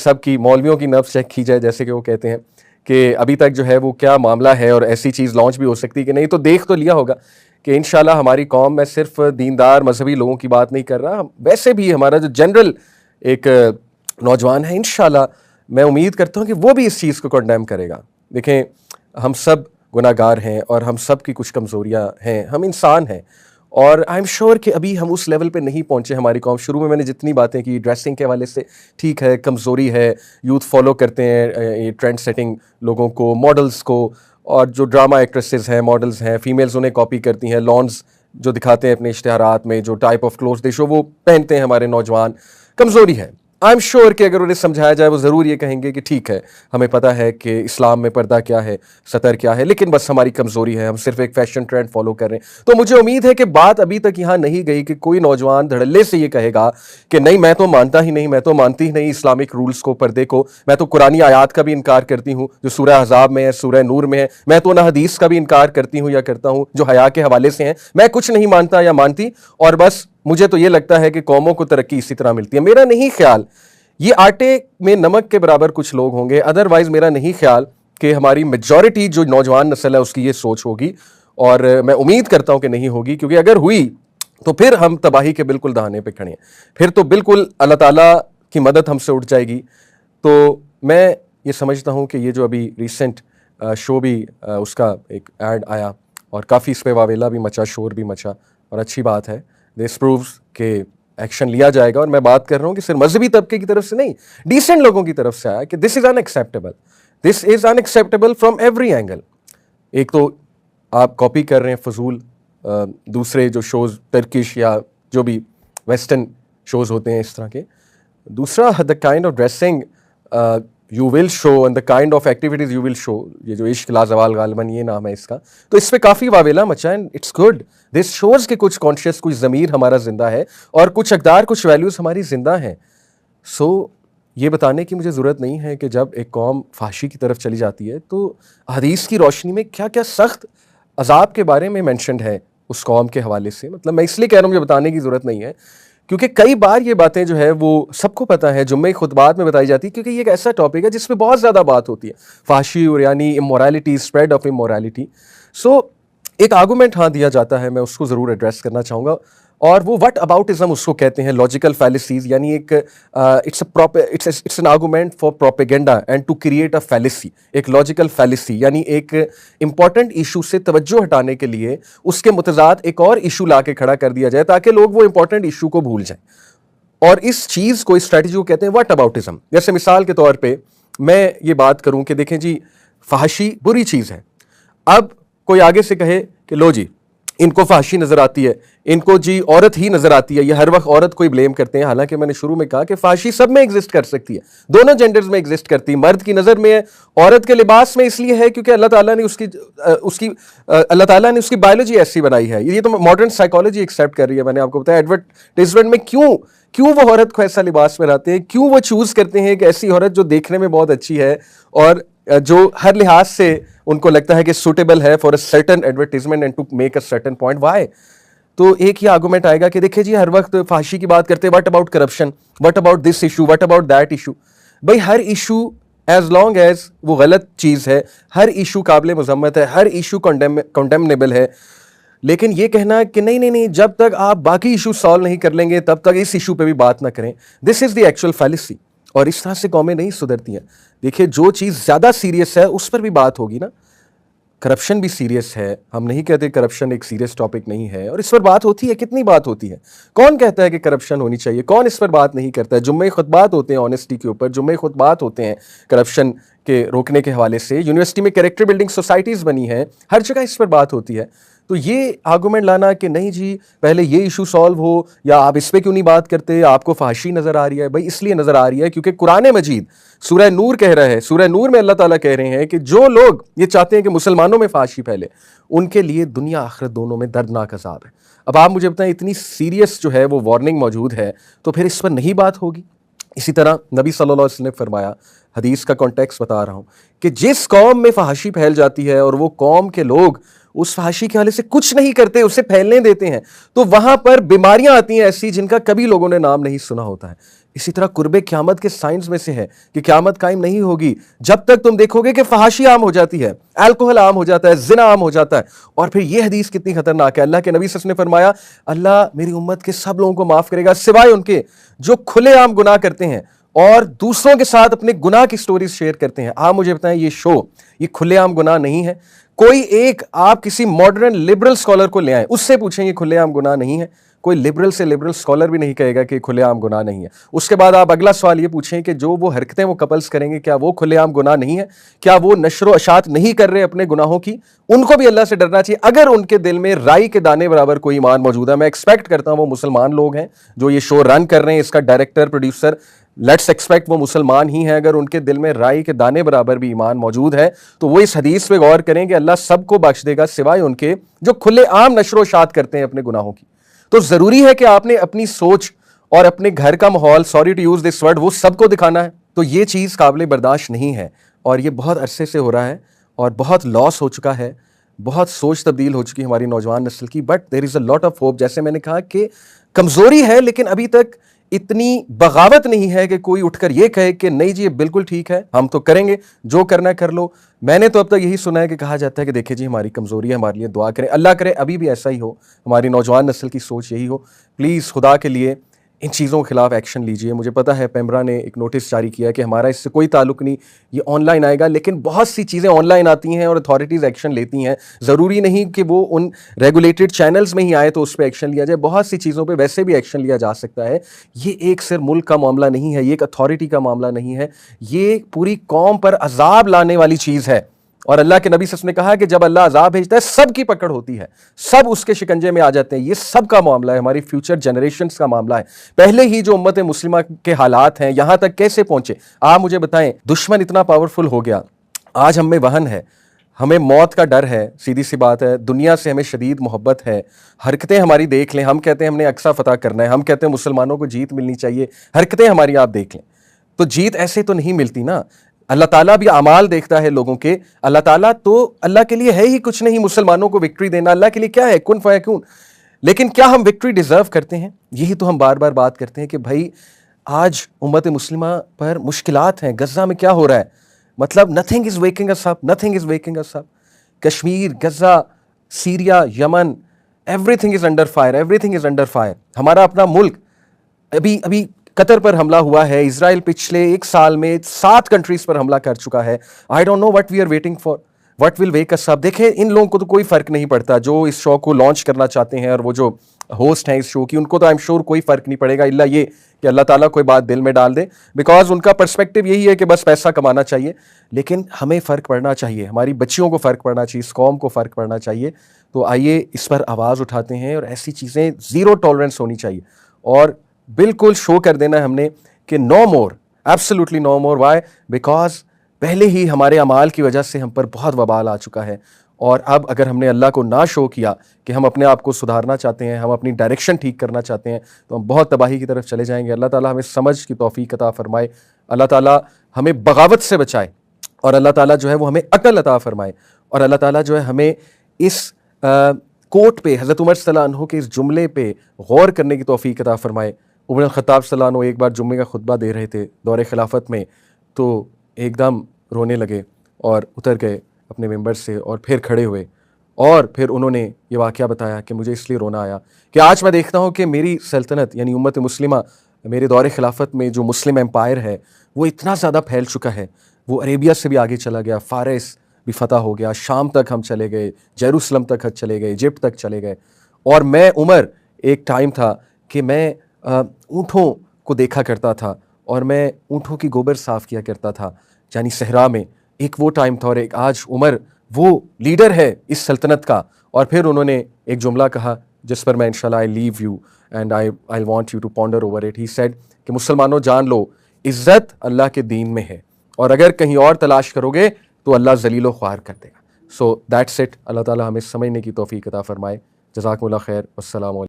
सब की मौलवियों की नब्ज़ चेक की जाए, जैसे कि वो कहते हैं कि अभी तक जो है वो क्या मामला है और ऐसी चीज़ लॉन्च भी हो सकती है कि नहीं। तो देख तो लिया होगा कि इंशाल्लाह हमारी कौम में सिर्फ दीनदार मजहबी लोगों की बात नहीं कर रहा, वैसे भी हमारा जो जनरल एक नौजवान है, इंशाल्लाह मैं उम्मीद करता हूँ कि वो भी इस चीज़ को कंडेम करेगा। देखें, हम सब गुनाहगार हैं और हम सब की कुछ कमज़ोरियाँ हैं, हम इंसान हैं, और आई एम श्योर कि अभी हम उस लेवल पे नहीं पहुंचे हमारी कौम। शुरू में मैंने जितनी बातें की ड्रेसिंग के हवाले से, ठीक है, कमज़ोरी है, यूथ फॉलो करते हैं ये ट्रेंड सेटिंग लोगों को, मॉडल्स को, और जो ड्रामा एक्ट्रेसेस हैं, मॉडल्स हैं, फीमेल्स उन्हें कॉपी करती हैं, लॉन्स जो दिखाते हैं अपने इश्तिहारात में, जो type of clothes they show वो पहनते हैं हमारे नौजवान, कमज़ोरी है। आई एम श्योर कि अगर उन्हें समझाया जाए वो ज़रूर ये कहेंगे कि ठीक है, हमें पता है कि इस्लाम में पर्दा क्या है, सतर क्या है, लेकिन बस हमारी कमज़ोरी है, हम सिर्फ एक फैशन ट्रेंड फॉलो कर रहे हैं। तो मुझे उम्मीद है कि बात अभी तक यहाँ नहीं गई कि कोई नौजवान धड़ल्ले से ये कहेगा कि नहीं, मैं तो मानता ही नहीं, मैं तो मानती ही नहीं इस्लामिक रूल्स को, पर्दे को, मैं तो कुरानी आयात का भी इनकार करती हूँ जो सूरह अहज़ाब में है, सूरह नूर में है, मैं तो ना हदीस का भी इनकार करती हूँ या करता हूँ जो हया के हवाले से हैं, मैं कुछ नहीं मानता या मानती, और बस मुझे तो ये लगता है कि कौमों को तरक्की इसी तरह मिलती है। मेरा नहीं ख्याल ये आटे में नमक के बराबर कुछ लोग होंगे, अदरवाइज मेरा नहीं ख्याल कि हमारी मेजॉरिटी जो नौजवान नस्ल है उसकी ये सोच होगी, और मैं उम्मीद करता हूं कि नहीं होगी, क्योंकि अगर हुई तो फिर हम तबाही के बिल्कुल दहाने पे खड़े हैं, फिर तो बिल्कुल अल्लाह ताला की मदद हमसे उठ जाएगी। तो मैं ये समझता हूं कि ये जो अभी रिसेंट शो भी उसका एक ऐड आया और काफ़ी इस पर वावेला भी मचा, शोर भी मचा, और अच्छी बात है, दिस प्रूव्स के एक्शन लिया जाएगा। और मैं बात कर रहा हूं कि सिर्फ मजहबी तबके की तरफ से नहीं, डिसेंट लोगों की तरफ से आया कि this is unacceptable, this is unacceptable from every angle. एक तो आप कॉपी कर रहे हैं फजूल दूसरे जो शोज़, टर्किश या जो भी वेस्टर्न शोज़ होते हैं इस तरह के। दूसरा, the kind of dressing you will show and the kind of activities you will show, ये जो इश्क लाजवाल गालिबन ये नाम है इसका, तो इस पर काफ़ी वावेला मचा and it's good. This shows के कुछ कॉन्शियस, कुछ ज़मीर हमारा ज़िंदा है, और कुछ अक़दार, कुछ वैल्यूज़ हमारी ज़िंदा हैं। सो ये बताने की मुझे ज़रूरत नहीं है कि जब एक कौम फाशी की तरफ चली जाती है तो हदीस की रोशनी में क्या क्या सख्त अजाब के बारे में मैंशनड है उस कौम के हवाले से। मतलब मैं इसलिए कह रहा हूँ, मुझे बताने की ज़रूरत नहीं है, क्योंकि कई बार ये बातें जो है वो सबको पता है, जुम्मे खुतबात में बताई जाती है, क्योंकि ये एक ऐसा टॉपिक है जिसमें बहुत ज़्यादा बात होती है, फाशी और यानी इमोरलिटी, स्प्रेड ऑफ इमोरलिटी। सो एक आर्गूमेंट हाँ दिया जाता है, मैं उसको ज़रूर एड्रेस करना चाहूँगा, और वो व्हाट अबाउटिज्म उसको कहते हैं, लॉजिकल फैलिसीज, यानी एक it's an argument for propaganda and to create a fallacy. एक लॉजिकल फैलिसी यानी एक इंपॉर्टेंट इशू से तवज्जो हटाने के लिए उसके मुतजाद एक और इशू ला के खड़ा कर दिया जाए ताकि लोग वो इंपॉर्टेंट इशू को भूल जाएं, और इस चीज़ को, इस स्ट्रेटजी को कहते हैं व्हाट अबाउटिज्म। जैसे मिसाल के तौर पर मैं ये बात करूँ कि देखें जी, फाहशी बुरी चीज़ है, अब कोई आगे से कहे कि लो जी इनको फाशी नजर आती है, इनको जी औरत ही नजर आती है, ये हर वक्त औरत को ही ब्लेम करते हैं, हालांकि मैंने शुरू में कहा कि फाशी सब में एग्जिस्ट कर सकती है, दोनों जेंडर्स में एग्जिस्ट करती है। मर्द की नज़र में है, औरत के लिबास में इसलिए है क्योंकि अल्लाह ताला ने उसकी बायोलॉजी ऐसी बनाई है। ये तो मॉडर्न साइकोलॉजी एक्सेप्ट कर रही है। मैंने आपको बताया एडवर्टाइजमेंट में क्यों वो औरत को ऐसा लिबास पहनाते हैं, क्यों वो चूज करते हैं कि ऐसी औरत जो देखने में बहुत अच्छी है और जो हर लिहाज से उनको लगता है कि सूटेबल है for a certain advertisement and to make a certain point. Why? तो एक ही आर्गूमेंट आएगा कि देखिए जी, हर वक्त फाशी की बात करते हैं, what about corruption, what about this issue, what about that issue. भाई हर इशू एज लॉन्ग एज वो गलत चीज़ है, हर इशू काबिल मजम्मत है, हर इशू कंडेमनेबल है, लेकिन ये कहना कि नहीं, जब तक आप बाकी इशू सॉल्व नहीं कर लेंगे तब तक इस इशू पे भी बात ना करें, this is the actual fallacy. और इस तरह से कौमें नहीं सुधरती हैं। देखिए, जो चीज़ ज़्यादा सीरियस है उस पर भी बात होगी ना। करप्शन भी सीरियस है, हम नहीं कहते करप्शन एक सीरियस टॉपिक नहीं है, और इस पर बात होती है, कितनी बात होती है। कौन कहता है कि करप्शन होनी चाहिए, कौन इस पर बात नहीं करता है। जुम्मे खुतबात होते हैं ऑनेस्टी के ऊपर, जुम्मे खुतबात होते हैं करप्शन के रोकने के हवाले से, यूनिवर्सिटी में कैरेक्टर बिल्डिंग सोसाइटीज़ बनी हैं, हर जगह इस पर बात होती है। तो ये आर्गूमेंट लाना कि नहीं जी पहले ये इशू सॉल्व हो, या आप इस पे क्यों नहीं बात करते, आपको फाशी नज़र आ रही है, भाई इसलिए नज़र आ रही है क्योंकि कुरान मजीद सूरह नूर कह रहा है, सूरह नूर में अल्लाह ताला कह रहे हैं कि जो लोग ये चाहते हैं कि मुसलमानों में फाशी फैले, उनके लिए दुनिया आखिरत दोनों में दर्दनाक अज़ाब है। अब आप मुझे बताएं, इतनी सीरियस जो है वो वार्निंग मौजूद है, तो फिर इस पर नहीं बात होगी। इसी तरह नबी सल्लल्लाहु अलैहि वसल्लम ने फरमाया, हदीस का कॉन्टेक्स्ट बता रहा हूँ, कि जिस कौम में फाहशी फैल जाती है और वो कौम के लोग उस फाहशी के हवाले से कुछ नहीं करते, उसे फैलने देते हैं, तो वहां पर बीमारियां आती हैं ऐसी जिनका कभी लोगों ने नाम नहीं सुना होता है। इसी तरह कुर्बे क़यामत के साइंस में से है कि क़यामत कायम नहीं होगी जब तक तुम देखोगे कि फहाशी आम हो जाती है, अल्कोहल आम हो जाता है, जिना आम हो जाता है। और फिर यह हदीस कितनी खतरनाक है, अल्लाह के नबी सल्लल्लाहु अलैहि वसल्लम ने फरमाया, अल्लाह मेरी उम्मत के सब लोगों को माफ करेगा सिवाय उनके जो खुलेआम गुनाह करते हैं और दूसरों के साथ अपने गुनाह की स्टोरीज शेयर करते हैं। आप मुझे बताएं, ये शो ये खुलेआम गुनाह नहीं है। कोई एक आप किसी मॉडर्न लिबरल स्कॉलर को ले आए, उससे पूछें ये खुलेआम गुनाह नहीं है। कोई लिबरल से लिबरल स्कॉलर भी नहीं कहेगा कि खुलेआम गुनाह नहीं है। उसके बाद आप अगला सवाल ये पूछें कि जो वो हरकतें वो कपल्स करेंगे, क्या वो खुलेआम गुनाह नहीं है? क्या वो नशर अशात नहीं कर रहे अपने गुनाहों की? उनको भी अल्लाह से डरना चाहिए। अगर उनके दिल में राई के दाने बराबर कोई ईमान मौजूद है, मैं एक्सपेक्ट करता हूं वो मुसलमान लोग हैं जो ये शो रन कर रहे हैं, इसका डायरेक्टर प्रोड्यूसर, लेट्स एक्सपेक्ट वो मुसलमान ही हैं। अगर उनके दिल में राई के दाने बराबर भी ईमान मौजूद है तो वो इस हदीस पे गौर करें कि अल्लाह सबको बख्श देगा सिवाय उनके जो खुलेआम नशर अशात करते हैं अपने गुनाहों की। तो जरूरी है कि आपने अपनी सोच और अपने घर का माहौल, sorry to use this word, वो सबको दिखाना है। तो ये चीज काबिल बर्दाश्त नहीं है और ये बहुत अरसे से हो रहा है और बहुत लॉस हो चुका है, बहुत सोच तब्दील हो चुकी है हमारी नौजवान नस्ल की। But there is a lot of hope. जैसे मैंने कहा कि कमजोरी है लेकिन अभी तक इतनी बगावत नहीं है कि कोई उठकर यह कहे कि नहीं जी ये बिल्कुल ठीक है, हम तो करेंगे, जो करना है कर लो। मैंने तो अब तक यही सुना है कि कहा जाता है कि देखिए जी हमारी कमजोरी है, हमारे लिए दुआ करें, अल्लाह करे अभी भी ऐसा ही हो, हमारी नौजवान नस्ल की सोच यही हो। प्लीज़ खुदा के लिए इन चीज़ों के खिलाफ एक्शन लीजिए। मुझे पता है पेमरा ने एक नोटिस जारी किया कि हमारा इससे कोई ताल्लुक नहीं, ये ऑनलाइन आएगा, लेकिन बहुत सी चीज़ें ऑनलाइन आती हैं और अथॉरिटीज़ एक्शन लेती हैं। ज़रूरी नहीं कि वो उन रेगुलेटेड चैनल्स में ही आए तो उस पर एक्शन लिया जाए, बहुत सी चीज़ों पे वैसे भी एक्शन लिया जा सकता है। ये एक सिर्फ मुल्क का मामला नहीं है, ये एक अथॉरिटी का मामला नहीं है, ये पूरी कौम पर अजाब लाने वाली चीज़ है। और अल्लाह के नबी सल्लल्लाहु अलैहि वसल्लम ने कहा कि जब अल्लाह अजाब भेजता है सबकी पकड़ होती है, सब उसके शिकंजे में आ जाते हैं। ये सब का मामला है, हमारी फ्यूचर जनरेशंस का मामला है। पहले ही जो उम्मत मुस्लिमा के हालात हैं, यहां तक कैसे पहुंचे आप मुझे बताएं। दुश्मन इतना पावरफुल हो गया, आज हम में वहन है, हमें मौत का डर है, सीधी सी बात है। दुनिया से हमें शदीद मोहब्बत है। हरकतें हमारी देख लें, हम कहते हैं हमने अक्सा फतह करना है, हम कहते हैं मुसलमानों को जीत मिलनी चाहिए। हरकतें हमारी आप देख लें तो जीत ऐसे तो नहीं मिलती ना। अल्लाह ताला भी अमाल देखता है लोगों के। अल्लाह ताला तो अल्लाह के लिए है ही कुछ नहीं मुसलमानों को विक्ट्री देना, अल्लाह के लिए क्या है, कुन फयकून। लेकिन क्या हम विक्ट्री डिजर्व करते हैं? यही तो हम बार बार बात करते हैं कि भाई आज उम्मत मुस्लिमा पर मुश्किलात हैं। गज़ा में क्या हो रहा है, मतलब nothing is waking us up, nothing is waking us up. Kashmir, Gaza, Syria, Yemen, everything is under fire, everything is under fire. हमारा अपना मुल्क, अभी अभी कतर पर हमला हुआ है, इजराइल पिछले एक साल में 7 कंट्रीज पर हमला कर चुका है। I don't know what we are waiting for, what will wake us up. देखें इन लोगों को तो कोई फर्क नहीं पड़ता जो इस शो को लॉन्च करना चाहते हैं और वो जो होस्ट हैं इस शो की, उनको तो आई एम श्योर कोई फर्क नहीं पड़ेगा, इल्ला ये कि अल्लाह ताला कोई बात दिल में डाल दे, बिकॉज उनका पर्सपेक्टिव यही है कि बस पैसा कमाना चाहिए। लेकिन हमें फ़र्क पड़ना चाहिए, हमारी बच्चियों को फ़र्क पड़ना चाहिए, इस कौम को फ़र्क पड़ना चाहिए। तो आइए इस पर आवाज़ उठाते हैं और ऐसी चीज़ें ज़ीरो टॉलरेंस होनी चाहिए और बिल्कुल शो कर देना है हमने कि no more, absolutely no more. Why? Because पहले ही हमारे अमाल की वजह से हम पर बहुत वबाल आ चुका है। और अब अगर हमने अल्लाह को ना शो किया कि हम अपने आप को सुधारना चाहते हैं, हम अपनी डायरेक्शन ठीक करना चाहते हैं, तो हम बहुत तबाही की तरफ चले जाएंगे। अल्लाह ताला हमें समझ की तौफीक अता फरमाए, अल्लाह ताला हमें बगावत से बचाए और अल्लाह ताला जो है वो हमें अकल अता फरमाए और अल्लाह ताला जो है हमें इस कोट पे, हज़रत उमर सल्लल्लाहु अलैहि वसल्लम के इस जुमले पे गौर करने की तौफीक अता फरमाए। उमर ख़त्ताब सल्लल्लाहु अलैहि वसल्लम एक बार जुम्मे का खुतबा दे रहे थे दौरे खिलाफत में, तो एकदम रोने लगे और उतर गए अपने मेंबर से और फिर खड़े हुए और फिर उन्होंने ये वाक़या बताया कि मुझे इसलिए रोना आया कि आज मैं देखता हूँ कि मेरी सल्तनत यानी उम्मत मुस्लिमा, मेरे दौरे खिलाफत में जो मुस्लिम एम्पायर है वो इतना ज़्यादा फैल चुका है, वो अरेबिया से भी आगे चला गया, फ़ारिस भी फ़तह हो गया, शाम तक हम चले गए, जेरूसलम तक चले गए, इजिप्ट तक चले गए। और मैं उमर, एक टाइम था कि मैं ऊँटों को देखा करता था और मैं ऊँटों की गोबर साफ़ किया करता था, यानी सहरा में। एक वो टाइम था और एक आज उमर वो लीडर है इस सल्तनत का। और फिर उन्होंने एक जुमला कहा जिस पर मैं इंशाल्लाह I leave you and I want you to ponder over it. He said कि मुसलमानों जान लो इज़्ज़त अल्लाह के दीन में है और अगर कहीं और तलाश करोगे तो अल्लाह ज़लीलो ख्वार कर देगा। So that's it. अल्लाह ताला हमें समझने की तौफीक अता फरमाए। जज़ाकुमुल्लाह खैर। अस्सलाम वालेकुम।